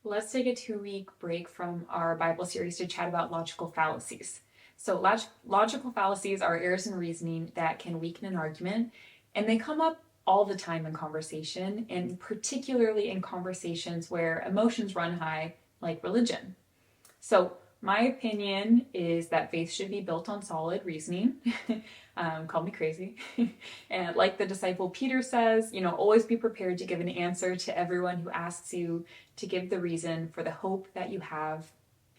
Let's take a 2-week break from our Bible series to chat about logical fallacies. So, logical fallacies are errors in reasoning that can weaken an argument, and they come up all the time in conversation, and particularly in conversations where emotions run high, like religion. So, my opinion is that faith should be built on solid reasoning. Call me crazy. And like the disciple Peter says, always be prepared to give an answer to everyone who asks you to give the reason for the hope that you have.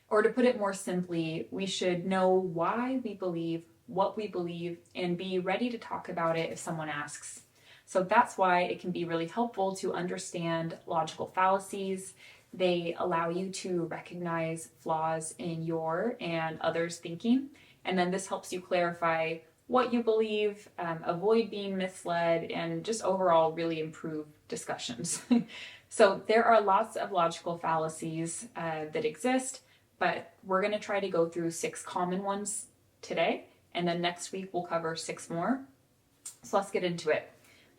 Or to put it more simply, we should know why we believe what we believe and be ready to talk about it if someone asks. So that's why it can be really helpful to understand logical fallacies. They allow you to recognize flaws in your and others' thinking, and then this helps you clarify what you believe, avoid being misled, and just overall really improve discussions. So there are lots of logical fallacies that exist, but we're going to try to go through 6 common ones today, and then next week we'll cover 6 more. So let's get into it.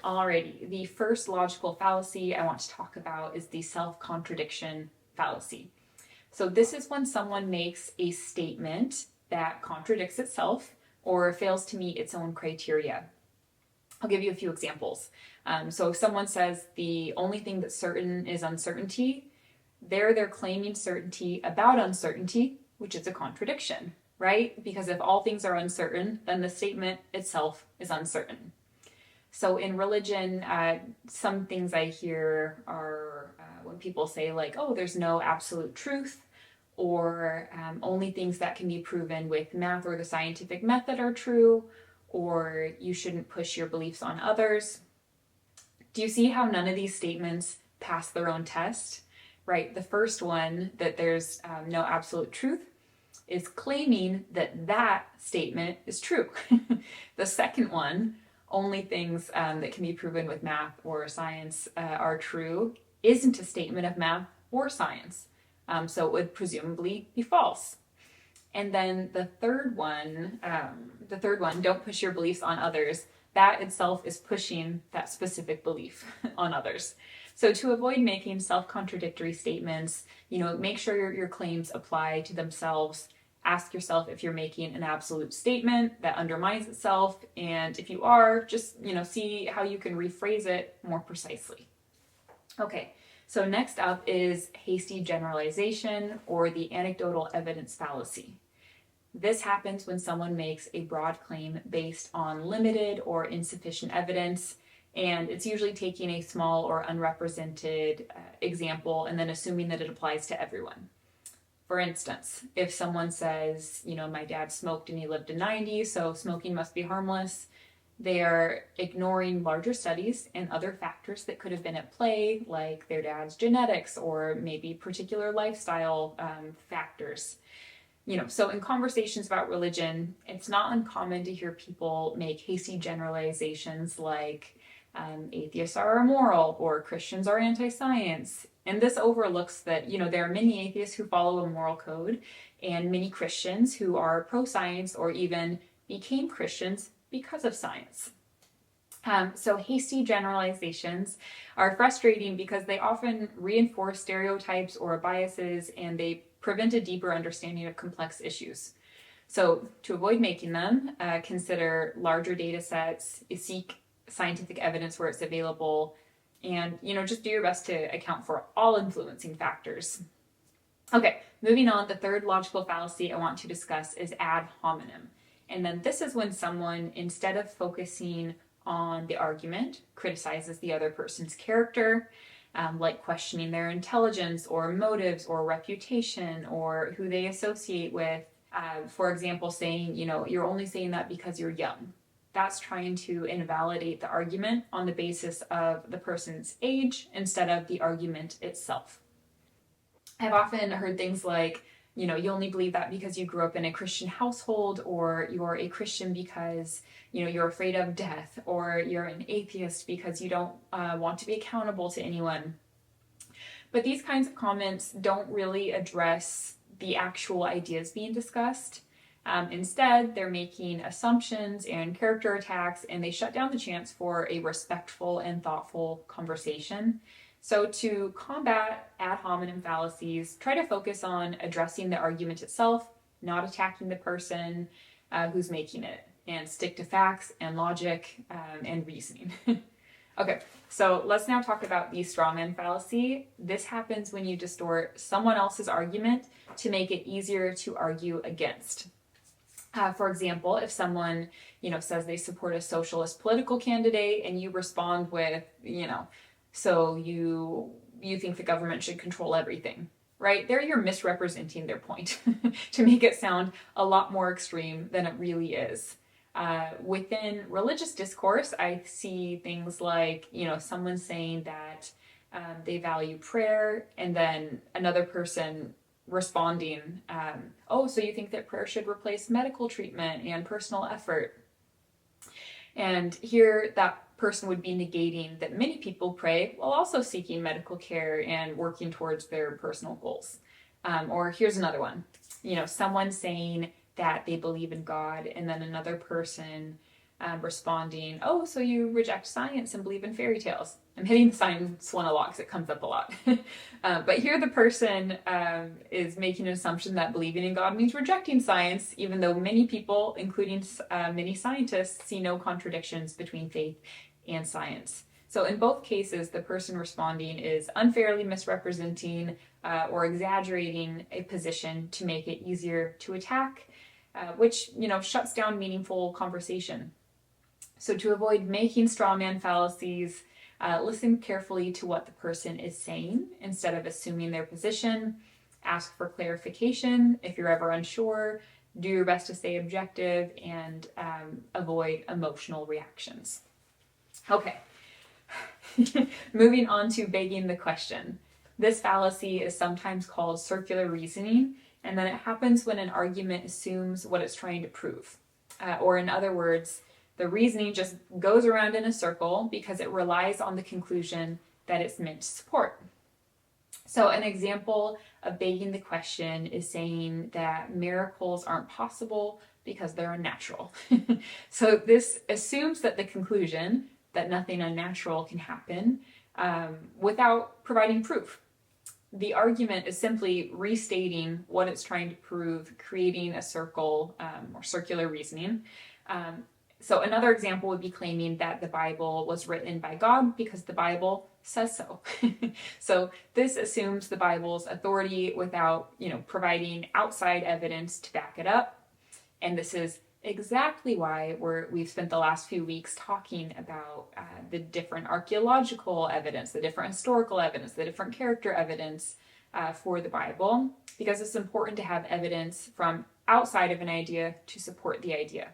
Alrighty, the first logical fallacy I want to talk about is the self-contradiction fallacy. So this is when someone makes a statement that contradicts itself or fails to meet its own criteria. I'll give you a few examples. So if someone says the only thing that's certain is uncertainty, they're claiming certainty about uncertainty, which is a contradiction, right? Because if all things are uncertain, then the statement itself is uncertain. So in religion, some things I hear are when people say like, oh, there's no absolute truth, or only things that can be proven with math or the scientific method are true, or you shouldn't push your beliefs on others. Do you see how none of these statements pass their own test? Right? The first one, that there's no absolute truth, is claiming that statement is true. The second one, only things that can be proven with math or science are true, isn't a statement of math or science. So it would presumably be false. And then the third one, don't push your beliefs on others, that itself is pushing that specific belief on others. So to avoid making self-contradictory statements, make sure your claims apply to themselves. Ask yourself if you're making an absolute statement that undermines itself, and if you are, just see how you can rephrase it more precisely. Okay, so next up is hasty generalization, or the anecdotal evidence fallacy. This happens when someone makes a broad claim based on limited or insufficient evidence, and it's usually taking a small or unrepresented example and then assuming that it applies to everyone. For instance, if someone says, my dad smoked and he lived to 90, so smoking must be harmless, they are ignoring larger studies and other factors that could have been at play, like their dad's genetics or maybe particular lifestyle factors. So in conversations about religion, it's not uncommon to hear people make hasty generalizations like atheists are immoral or Christians are anti-science. And this overlooks that, there are many atheists who follow a moral code and many Christians who are pro-science or even became Christians because of science. So hasty generalizations are frustrating because they often reinforce stereotypes or biases, and they prevent a deeper understanding of complex issues. So to avoid making them, consider larger data sets, seek scientific evidence where it's available, and just do your best to account for all influencing factors. Okay, moving on, the third logical fallacy I want to discuss is ad hominem. And then this is when someone, instead of focusing on the argument, criticizes the other person's character, like questioning their intelligence or motives or reputation or who they associate with. For example, saying, you're only saying that because you're young. That's trying to invalidate the argument on the basis of the person's age instead of the argument itself. I've often heard things like, you only believe that because you grew up in a Christian household, or you're a Christian because, you're afraid of death, or you're an atheist because you don't want to be accountable to anyone. But these kinds of comments don't really address the actual ideas being discussed. Instead, they're making assumptions and character attacks, and they shut down the chance for a respectful and thoughtful conversation. So to combat ad hominem fallacies, try to focus on addressing the argument itself, not attacking the person who's making it, and stick to facts and logic and reasoning. Okay, so let's now talk about the strawman fallacy. This happens when you distort someone else's argument to make it easier to argue against. For example, if someone, says they support a socialist political candidate and you respond with, so you think the government should control everything, right? There you're misrepresenting their point to make it sound a lot more extreme than it really is. Within religious discourse, I see things like, someone saying that they value prayer, and then another person responding, oh, so you think that prayer should replace medical treatment and personal effort? And here that person would be negating that many people pray while also seeking medical care and working towards their personal goals. Or here's another one, someone saying that they believe in God, and then another person responding, oh, so you reject science and believe in fairy tales. I'm hitting the science one a lot because it comes up a lot. But here the person is making an assumption that believing in God means rejecting science, even though many people, including many scientists, see no contradictions between faith and science. So in both cases, the person responding is unfairly misrepresenting or exaggerating a position to make it easier to attack, which, shuts down meaningful conversation. So to avoid making strawman fallacies, listen carefully to what the person is saying instead of assuming their position. Ask for clarification if you're ever unsure. Do your best to stay objective and avoid emotional reactions. Okay. Moving on to begging the question. This fallacy is sometimes called circular reasoning, and then it happens when an argument assumes what it's trying to prove. Or in other words, the reasoning just goes around in a circle because it relies on the conclusion that it's meant to support. So an example of begging the question is saying that miracles aren't possible because they're unnatural. So this assumes that the conclusion that nothing unnatural can happen without providing proof. The argument is simply restating what it's trying to prove, creating a circle or circular reasoning. So another example would be claiming that the Bible was written by God because the Bible says so. So this assumes the Bible's authority without, providing outside evidence to back it up. And this is exactly why we've spent the last few weeks talking about the different archaeological evidence, the different historical evidence, the different character evidence for the Bible, because it's important to have evidence from outside of an idea to support the idea.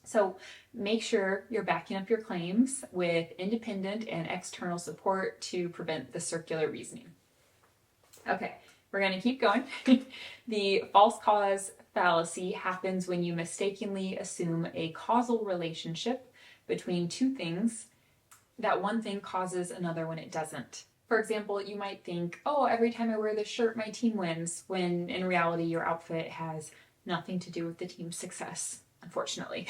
So make sure you're backing up your claims with independent and external support to prevent the circular reasoning. Okay, we're going to keep going. The false cause fallacy happens when you mistakenly assume a causal relationship between two things, that one thing causes another when it doesn't. For example, you might think, oh, every time I wear this shirt, my team wins, when in reality, your outfit has nothing to do with the team's success, unfortunately.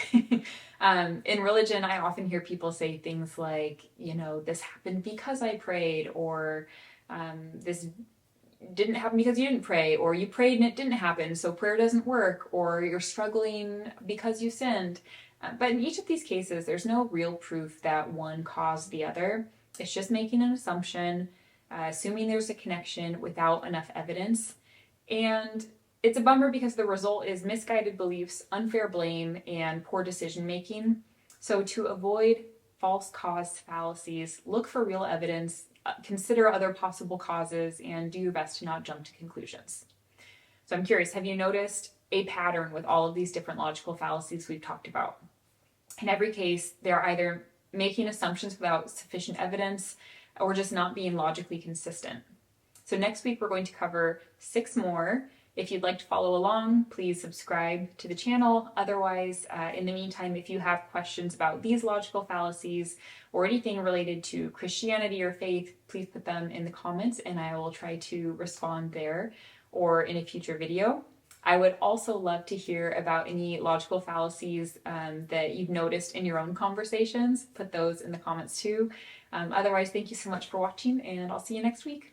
In religion, I often hear people say things like, this happened because I prayed, or this didn't happen because you didn't pray, or you prayed and it didn't happen, so prayer doesn't work, or you're struggling because you sinned. But in each of these cases, there's no real proof that one caused the other. It's just making an assumption, assuming there's a connection without enough evidence. And it's a bummer because the result is misguided beliefs, unfair blame, and poor decision making. So to avoid false cause fallacies, look for real evidence, consider other possible causes, and do your best to not jump to conclusions. So I'm curious, have you noticed a pattern with all of these different logical fallacies we've talked about? In every case, they're either making assumptions without sufficient evidence or just not being logically consistent. So next week, we're going to cover 6 more. If you'd like to follow along, please subscribe to the channel. Otherwise, in the meantime, if you have questions about these logical fallacies or anything related to Christianity or faith, please put them in the comments and I will try to respond there or in a future video. I would also love to hear about any logical fallacies that you've noticed in your own conversations. Put those in the comments too. Otherwise, thank you so much for watching, and I'll see you next week.